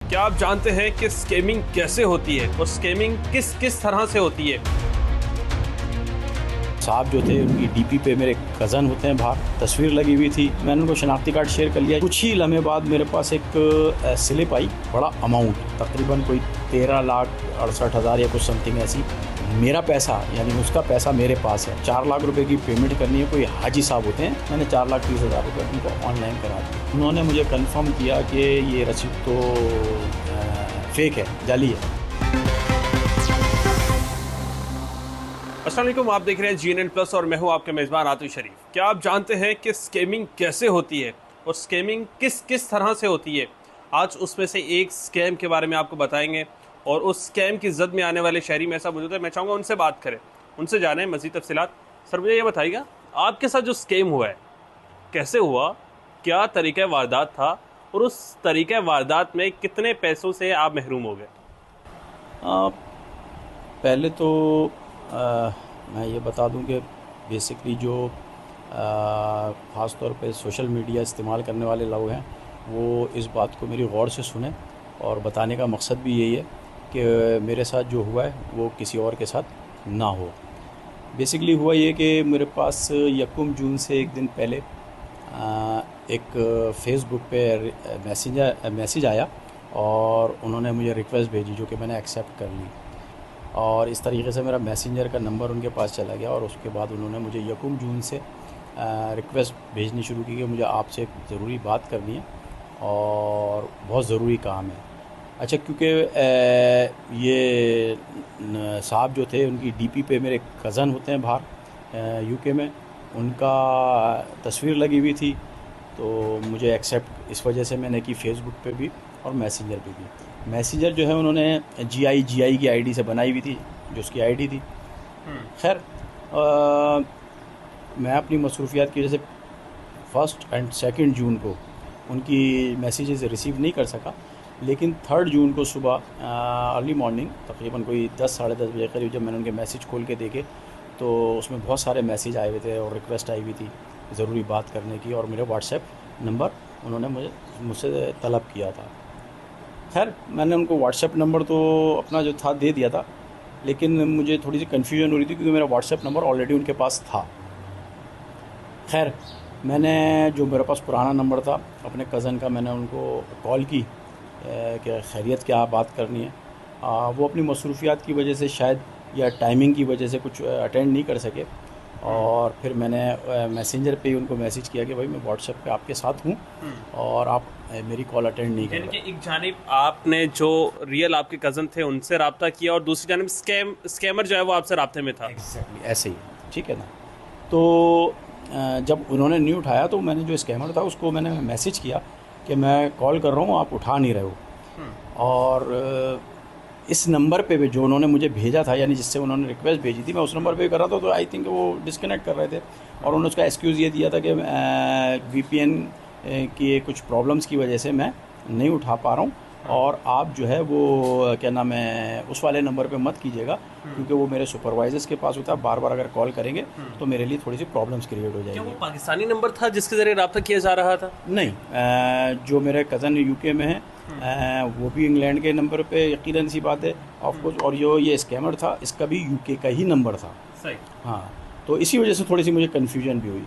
क्या आप जानते हैं कि स्कैमिंग कैसे होती है और स्कैमिंग किस किस तरह से होती है? साहब जो थे उनकी डीपी पे मेरे कज़न होते हैं बाहर, तस्वीर लगी हुई थी। मैंने उनको शनाख्ती कार्ड शेयर कर लिया। कुछ ही लम्हे बाद मेरे पास एक स्लिप आई, बड़ा अमाउंट, तकरीबन कोई 13,68,000 या कुछ समथिंग ऐसी। मेरा पैसा यानी उसका पैसा मेरे पास है। 4 लाख रुपए की पेमेंट करनी है। कोई हाजी साहब होते हैं, मैंने 4,30,000 रुपये उनको ऑनलाइन करा दिए। उन्होंने मुझे कन्फर्म किया कि ये रसीद तो फेक है, जाली है। अस्सलाम वालेकुम, आप देख रहे हैं GNN प्लस और मैं हूं आपके मेज़बान आतिफ शरीफ। क्या आप जानते हैं कि स्कैमिंग कैसे होती है और स्कैमिंग किस किस तरह से होती है? आज उसमें से एक स्कैम के बारे में आपको बताएंगे और उस स्कैम की जद में आने वाले शहरी मेरे साथ मौजूद है। मैं चाहूँगा उनसे बात करें, उनसे जानें मज़ीद तफसीलात। सर मुझे ये बताइएगा, आपके साथ जो स्कैम हुआ है कैसे हुआ, क्या तरीक़ा वारदात था और उस तरीक़ा वारदात में कितने पैसों से आप महरूम हो गए? पहले तो मैं ये बता दूं कि बेसिकली जो ख़ास तौर पे सोशल मीडिया इस्तेमाल करने वाले लोग हैं, वो इस बात को मेरी गौर से सुने। और बताने का मकसद भी यही है कि मेरे साथ जो हुआ है वो किसी और के साथ ना हो। बेसिकली हुआ ये कि मेरे पास 1 जून से एक दिन पहले एक फ़ेसबुक पे मैसेज आया और उन्होंने मुझे रिक्वेस्ट भेजी, जो कि मैंने एक्सेप्ट कर ली। और इस तरीके से मेरा मैसेंजर का नंबर उनके पास चला गया और उसके बाद उन्होंने मुझे 1 जून से रिक्वेस्ट भेजनी शुरू की कि मुझे आपसे एक ज़रूरी बात करनी है और बहुत ज़रूरी काम है। अच्छा, क्योंकि ये साहब जो थे उनकी डीपी पे मेरे कज़न होते हैं बाहर यूके में, उनका तस्वीर लगी हुई थी, तो मुझे एक्सेप्ट इस वजह से मैंने की फ़ेसबुक पे भी और मैसेंजर पे भी। मैसेंजर जो है उन्होंने GI की आईडी से बनाई हुई थी, जो उसकी आईडी थी। खैर, मैं अपनी मसरूफियात की वजह से 1 एंड 2 जून को उनकी मैसेजेस रिसीव नहीं कर सका, लेकिन 3 जून को सुबह अर्ली मॉर्निंग तकरीबन कोई 10 साढ़े 10 बजे करीब जब मैंने उनके मैसेज खोल के देखे तो उसमें बहुत सारे मैसेज आए हुए थे और रिक्वेस्ट आई हुई थी ज़रूरी बात करने की, और मेरे व्हाट्सएप नंबर उन्होंने मुझसे तलब किया था। खैर, मैंने उनको व्हाट्सएप नंबर तो अपना जो था दे दिया था, लेकिन मुझे थोड़ी सी कन्फ्यूजन हो रही थी क्योंकि मेरा व्हाट्सएप नंबर ऑलरेडी उनके पास था। खैर, मैंने जो मेरे पास पुराना नंबर था अपने कज़न का, मैंने उनको कॉल की कि खैरियत क्या बात करनी है। वो अपनी मसरूफियात की वजह से शायद या टाइमिंग की वजह से कुछ अटेंड नहीं कर सके, और फिर मैंने मैसेंजर पे ही उनको मैसेज किया कि भाई मैं व्हाट्सएप पे आपके साथ हूँ और आप मेरी कॉल अटेंड नहीं कर यानी रहे। कि एक जानिब आपने जो रियल आपके कज़न थे उनसे रब्ता किया और दूसरी जानिब स्कैमर जो है वो आपसे राब्ते में था। एग्जैक्टली ऐसे ही, ठीक है ना। तो जब उन्होंने नहीं उठाया तो मैंने जो स्कैमर था उसको मैंने मैसेज किया कि मैं कॉल कर रहा हूँ, आप उठा नहीं रहे हो। और इस नंबर पे भी जो उन्होंने मुझे भेजा था, यानी जिससे उन्होंने रिक्वेस्ट भेजी थी, मैं उस नंबर पे भी कर रहा था, तो आई थिंक वो डिस्कनेक्ट कर रहे थे। और उन्होंने उसका एक्सक्यूज़ ये दिया था कि VPN की कुछ प्रॉब्लम्स की वजह से मैं नहीं उठा पा रहा हूँ, और आप जो है वो क्या नाम है उस वाले नंबर पे मत कीजिएगा क्योंकि वो मेरे सुपरवाइजर्स के पास होता है, बार बार अगर कॉल करेंगे तो मेरे लिए थोड़ी सी प्रॉब्लम्स क्रिएट हो क्या जाएगी। वो पाकिस्तानी नंबर था जिसके ज़रिए रब्ता किया जा रहा था? नहीं, जो मेरे कज़न यूके में है, वो भी इंग्लैंड के नंबर पे यकीनन सी बात है ऑफकोर्स, और जो ये स्कैमर था इसका भी यूके का ही नंबर था। सही। हाँ, तो इसी वजह से थोड़ी सी मुझे कन्फ्यूजन भी हुई।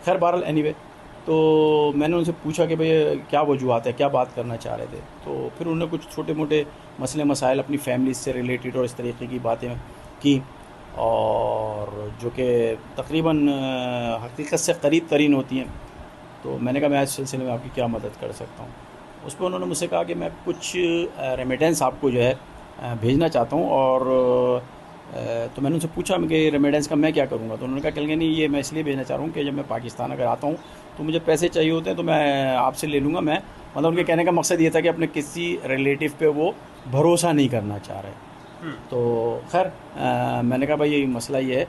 खैर बहरहाल एनीवे, तो मैंने उनसे पूछा कि भाई क्या वजूहत है, क्या बात करना चाह रहे थे। तो फिर उन्होंने कुछ छोटे मोटे मसले मसाइल अपनी फैमिली से रिलेटेड और इस तरीके की बातें की, और जो कि तकरीबन हकीकत से करीब तरीन होती हैं। तो मैंने कहा मैं इस सिलसिले में आपकी क्या मदद कर सकता हूँ। उस पर उन्होंने मुझसे कहा कि मैं कुछ रेमिटेंस आपको जो है भेजना चाहता हूँ, और तो मैंने उनसे पूछा कि रेमिटेंस का मैं क्या करूँगा। तो उन्होंने कहा कि नहीं, ये मैं इसलिए भेजना चाह रहा हूँ कि जब मैं पाकिस्तान अगर आता हूँ तो मुझे पैसे चाहिए होते हैं तो मैं आपसे ले लूँगा। मैं मतलब उनके कहने का मकसद ये था कि अपने किसी रिलेटिव पे वो भरोसा नहीं करना चाह रहे। तो खैर, मैंने कहा भाई ये मसला ये है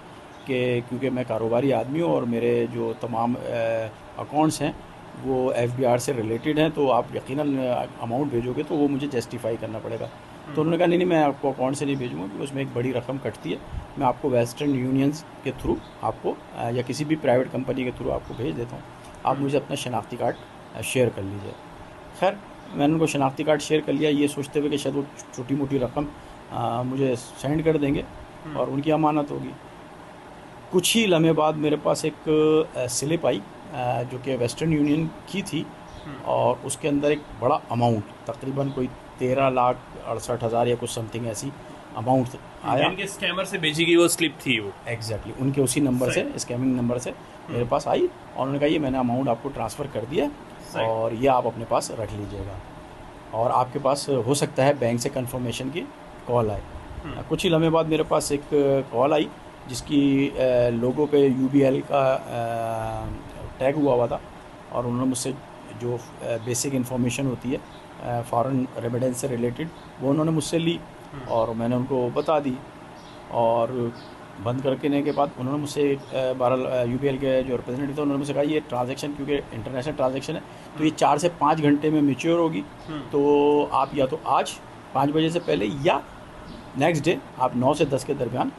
कि क्योंकि मैं कारोबारी आदमी हूँ और मेरे जो तमाम अकाउंट्स हैं वो FBR से रिलेटेड हैं, तो आप यकीनन अमाउंट भेजोगे तो वो मुझे जस्टिफाई करना पड़ेगा। तो उन्होंने कहा नहीं, मैं आपको अकाउंट से नहीं भेजूँगा क्योंकि उसमें एक बड़ी रकम कटती है, मैं आपको वेस्टर्न यूनियंस के थ्रू आपको या किसी भी प्राइवेट कंपनी के थ्रू आपको भेज देता हूँ, आप मुझे अपना शनाख्ती कार्ड शेयर कर लीजिए। खैर, मैंने उनको शनाख्ती कार्ड शेयर कर लिया, ये सोचते हुए कि शायद वो छोटी मोटी रकम मुझे सेंड कर देंगे और उनकी अमानत होगी। कुछ ही लम्हे बाद मेरे पास एक स्लिप आई जो कि वेस्टर्न यूनियन की थी और उसके अंदर एक बड़ा अमाउंट, तकरीबन कोई 13,68,000 या कुछ समथिंग ऐसी अमाउंट आया। इनके स्कैमर से भेजी गई वो स्लिप थी वो। एग्जैक्टली उनके उसी नंबर से, स्कैमिंग नंबर से मेरे पास आई और उन्होंने कहा ये मैंने अमाउंट आपको ट्रांसफ़र कर दिया और ये आप अपने पास रख लीजिएगा और आपके पास हो सकता है बैंक से कंफर्मेशन की कॉल आए। कुछ ही लम्हे बाद मेरे पास एक कॉल आई जिसकी लोगों पे UBL का टैग हुआ था और उन्होंने मुझसे जो बेसिक इन्फॉर्मेशन होती है फॉरेन रेमिटेंस से रिलेटेड वो उन्होंने मुझसे ली और मैंने उनको बता दी और बंद करने के बाद उन्होंने मुझसे बहरहाल UBL के जो रिप्रेजेंटेटिव थे उन्होंने मुझसे कहा ये ट्रांजैक्शन क्योंकि इंटरनेशनल ट्रांजैक्शन है तो ये 4 से 5 घंटे में मैच्योर होगी, तो आप या तो आज 5 बजे से पहले या नेक्स्ट डे आप 9 से 10 के दरमियान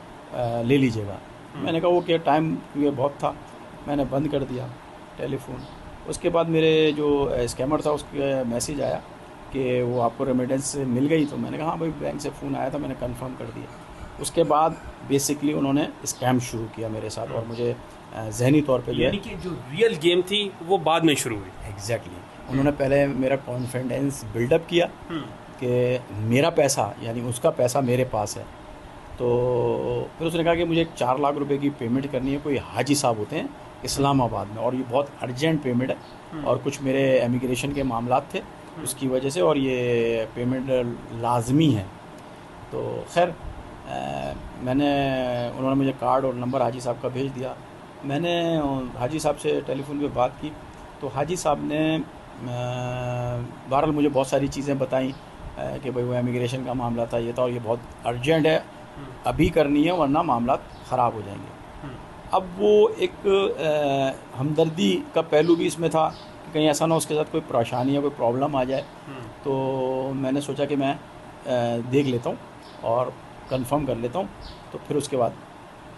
ले लीजिएगा। मैंने कहा वो क्या टाइम क्योंकि बहुत था, मैंने बंद कर दिया टेलीफोन। उसके बाद मेरे जो स्कैमर था उसका मैसेज आया कि वो आपको रेमिटेंस मिल गई, तो मैंने कहा हाँ भाई बैंक से फ़ोन आया था, मैंने कंफर्म कर दिया। उसके बाद बेसिकली उन्होंने स्कैम शुरू किया मेरे साथ और मुझे ज़हनी तौर पे यानी कि जो रियल गेम थी वो बाद में शुरू हुई। एग्जैक्टली उन्होंने पहले मेरा कॉन्फिडेंस बिल्डअप किया कि मेरा पैसा यानी उसका पैसा मेरे पास है, तो फिर उसने कहा कि मुझे 4 लाख रुपए की पेमेंट करनी है, कोई हाजी साहब होते हैं इस्लामाबाद में और ये बहुत अर्जेंट पेमेंट है और कुछ मेरे इमिग्रेशन के मामलात थे उसकी वजह से और ये पेमेंट लाजमी है। तो खैर उन्होंने मुझे कार्ड और नंबर हाजी साहब का भेज दिया। मैंने हाजी साहब से टेलीफोन पे बात की तो हाजी साहब ने बहरहाल मुझे बहुत सारी चीज़ें बताई कि भाई वो इमिग्रेशन का मामला था, ये था और ये बहुत अर्जेंट है, अभी करनी है वरना मामला ख़राब हो जाएंगे। अब वो एक हमदर्दी का पहलू भी इसमें था कि कहीं ऐसा ना उसके साथ कोई परेशानी या कोई प्रॉब्लम आ जाए, तो मैंने सोचा कि मैं देख लेता हूँ और कंफर्म कर लेता हूँ। तो फिर उसके बाद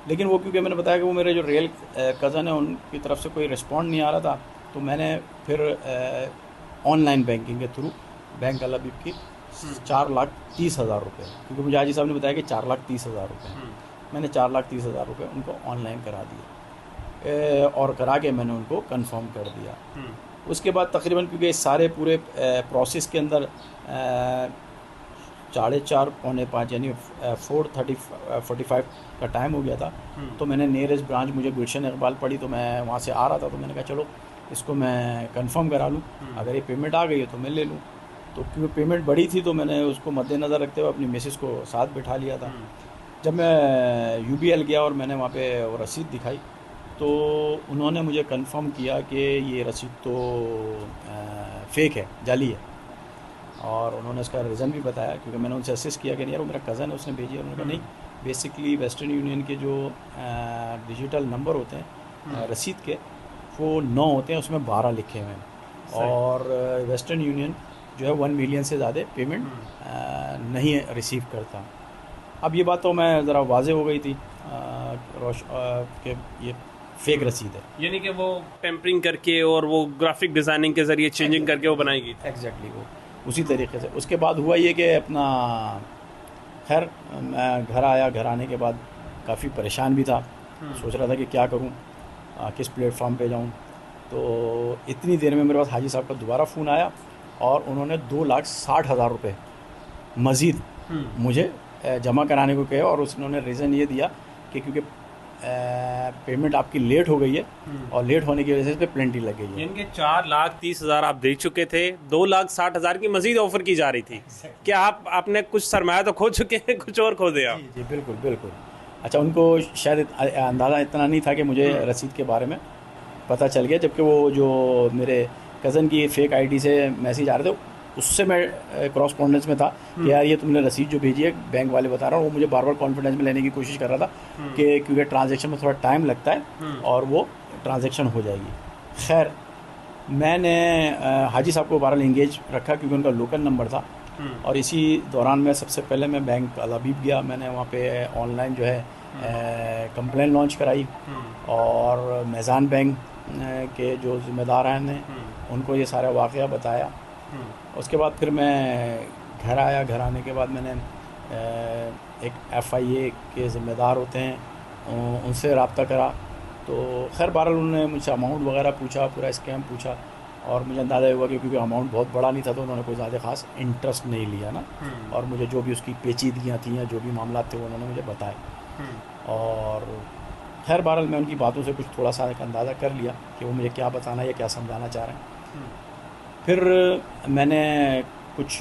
लेकिन वो क्योंकि मैंने बताया कि वो मेरे जो रियल कज़न है उनकी तरफ से कोई रिस्पॉन्ड नहीं आ रहा था, तो मैंने फिर ऑनलाइन बैंकिंग के थ्रू बैंक अलबीब की 4,30,000 रुपये, क्योंकि मुझे हाजी साहब ने बताया कि 4,30,000 रुपये, मैंने 4,30,000 रुपये उनको ऑनलाइन करा दिए और करा के मैंने उनको कंफर्म कर दिया। उसके बाद तकरीबन क्योंकि इस सारे पूरे प्रोसेस के अंदर 4:30 पौने 5 यानी 4:45 का टाइम हो गया था, तो मैंने नियरेस्ट ब्रांच मुझे गुलशन इकबाल पड़ी, तो मैं वहाँ से आ रहा था, तो मैंने कहा चलो इसको मैं कंफर्म करा लूँ, अगर ये पेमेंट आ गई है तो मैं ले लूँ। तो क्योंकि पेमेंट बड़ी थी तो मैंने उसको मद्देनज़र रखते हुए अपनी मिसेस को साथ बिठा लिया था। जब मैं UBL गया और मैंने वहाँ पे वो रसीद दिखाई तो उन्होंने मुझे कंफर्म किया कि ये रसीद तो फेक है, जाली है, और उन्होंने उसका रीज़न भी बताया क्योंकि मैंने उनसे असिस्ट किया कि नहीं यार वो मेरा कज़न है उसने भेजी है। उन्होंने कहा नहीं, बेसिकली वेस्टर्न यूनियन के जो डिजिटल नंबर होते हैं रसीद के वो 9 होते हैं, उसमें 12 लिखे हुए हैं और वेस्टर्न यूनियन जो है 1 मिलियन से ज़्यादा पेमेंट नहीं रिसीव करता। अब ये बात तो मैं ज़रा वाज़े हो गई थी कि ये फेक रसीद है, यानी कि वो टेम्परिंग करके और वो ग्राफिक डिज़ाइनिंग के ज़रिए चेंजिंग करके वो बनाई गई। एग्जैक्टली वो उसी तरीके से। उसके बाद हुआ ये कि अपना खैर मैं घर आया, घर आने के बाद काफ़ी परेशान भी था, सोच रहा था कि क्या करूं, किस प्लेटफॉर्म पे जाऊं। तो इतनी देर में मेरे पास हाजी साहब का दोबारा फ़ोन आया और उन्होंने 2,60,000 रुपये मज़ीद मुझे जमा कराने को कहा और उन्होंने रीज़न ये दिया कि क्योंकि पेमेंट आपकी लेट हो गई है और लेट होने की वजह से इस पर पेनल्टी लग गई है। यानी कि 4,30,000 आप दे चुके थे, 2,60,000 की मजीद ऑफर की जा रही थी। क्या आपने कुछ सरमाया तो खो चुके हैं, कुछ और खो दिया? जी बिल्कुल बिल्कुल। अच्छा, उनको शायद अंदाज़ा इतना नहीं था कि मुझे रसीद के बारे में पता चल गया, जबकि वो जो मेरे कज़न की फेक ID से मैसेज आ रहे थे उससे मैं क्रॉसपॉन्डेंस में था कि यार ये तुमने रसीद जो भेजी है बैंक वाले बता रहा हूँ, वो मुझे बार बार कॉन्फिडेंस में लेने की कोशिश कर रहा था कि क्योंकि ट्रांजैक्शन में थोड़ा टाइम लगता है और वो ट्रांजैक्शन हो जाएगी। खैर मैंने हाजी साहब को बहरहाल इंगेज रखा क्योंकि उनका लोकल नंबर था और इसी दौरान मैं सबसे पहले मैं बैंक अलबीब गया। मैंने वहाँ पे ऑनलाइन जो है कंप्लेन लॉन्च कराई और मैज़ान बैंक के जो ज़िम्मेदार हैं उनको ये सारा वाक़या बताया उसके बाद फिर मैं घर आया। घर आने के बाद मैंने एक FIA के ज़िम्मेदार होते हैं, उनसे रब्ता करा। तो खैर बहरहाल उन्होंने मुझसे अमाउंट वगैरह पूछा, पूरा स्कैम पूछा, और मुझे अंदाज़ा हुआ कि क्योंकि अमाउंट बहुत बड़ा नहीं था तो उन्होंने कोई ज़्यादा ख़ास इंटरेस्ट नहीं लिया ना। और मुझे जो भी उसकी पेचीदगियाँ थी या जो भी मामला थे वो उन्होंने मुझे बताए। और खैर बहरहाल मैं उनकी बातों से कुछ थोड़ा सा एक अंदाज़ा कर लिया कि वो मुझे क्या बताना या क्या समझाना चाह रहे हैं। फिर मैंने कुछ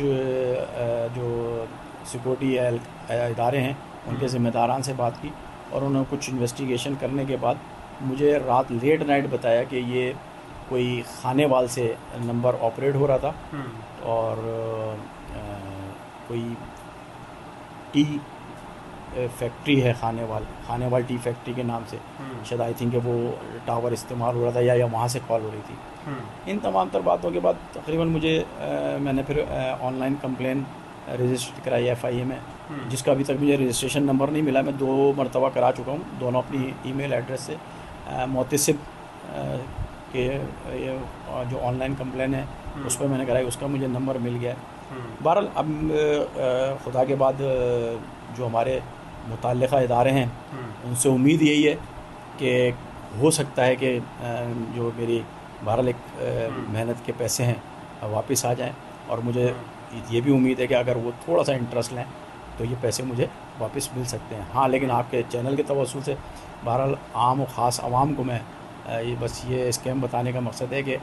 जो सिक्योरिटी इदारे हैं उनके ज़िम्मेदारान से बात की, और उन्होंने कुछ इन्वेस्टिगेशन करने के बाद मुझे रात लेट नाइट बताया कि ये कोई खानेवाल से नंबर ऑपरेट हो रहा था, और कोई टी फैक्ट्री है खानेवाल टी फैक्ट्री के नाम से, शायद आई थिंक वो टावर इस्तेमाल हो रहा था या वहाँ से कॉल हो रही थी। इन तमाम तर बातों के बाद तकरीबन मुझे मैंने फिर ऑनलाइन कंप्लेन रजिस्टर कराई FIA में, जिसका अभी तक मुझे रजिस्ट्रेशन नंबर नहीं मिला। मैं 2 मरतबा करा चुका हूँ, दोनों अपनी ईमेल एड्रेस से। मोतसिब के ये जो ऑनलाइन कंप्लेन है उस पर मैंने कराई, उसका मुझे नंबर मिल गया। बहरहाल अब खुदा के बाद जो हमारे मुतल्लिक़ा इदारे हैं उनसे उम्मीद यही है कि हो सकता है कि जो मेरी बहरहाल एक मेहनत के पैसे हैं वापस आ जाएं, और मुझे ये भी उम्मीद है कि अगर वो थोड़ा सा इंटरेस्ट लें तो ये पैसे मुझे वापस मिल सकते हैं। हाँ, लेकिन आपके चैनल के तवज्जुह से बहरहाल आम और ख़ास आवाम को मैं ये बस ये स्कैम बताने का मकसद है कि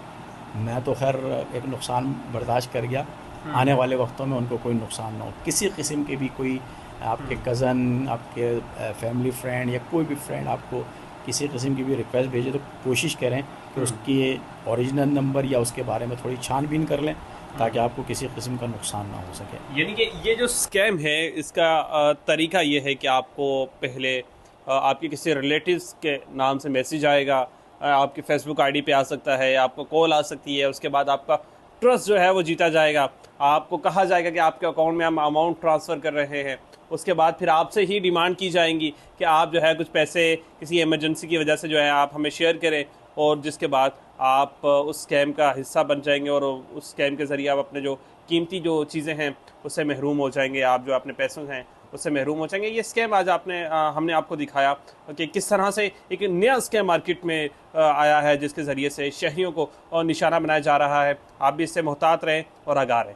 मैं तो खैर एक नुकसान बर्दाश्त कर गया, आने वाले वक्तों में उनको कोई नुकसान ना हो। किसी किस्म के भी कोई आपके कज़न, आपके फैमिली फ्रेंड या कोई भी फ्रेंड आपको किसी किस्म की भी रिक्वेस्ट भेजे तो कोशिश करें कि उसकी ओरिजिनल नंबर या उसके बारे में थोड़ी छानबीन कर लें, ताकि आपको किसी किस्म का नुकसान ना हो सके। यानी कि ये जो स्कैम है इसका तरीका ये है कि आपको पहले आपके किसी रिलेटिव्स के नाम से मैसेज आएगा, आपकी फेसबुक आईडी पे आ सकता है, आपको कॉल आ सकती है। उसके बाद आपका ट्रस्ट जो है वो जीता जाएगा, आपको कहा जाएगा कि आपके अकाउंट में हम अमाउंट ट्रांसफ़र कर रहे हैं। उसके बाद फिर आपसे ही डिमांड की जाएंगी कि आप जो है कुछ पैसे किसी इमरजेंसी की वजह से जो है आप हमें शेयर करें, और जिसके बाद आप उस स्कैम का हिस्सा बन जाएंगे और उस स्कैम के ज़रिए आप अपने जो कीमती जो चीज़ें हैं उससे महरूम हो जाएंगे, आप जो अपने पैसों हैं उससे महरूम हो जाएंगे। ये स्कैम आज हमने आपको दिखाया कि किस तरह से एक नया स्कैम मार्केट में आया है, जिसके ज़रिए से शहरियों को निशाना बनाया जा रहा है। आप भी इससे मुहतात रहें और आगाह रहें।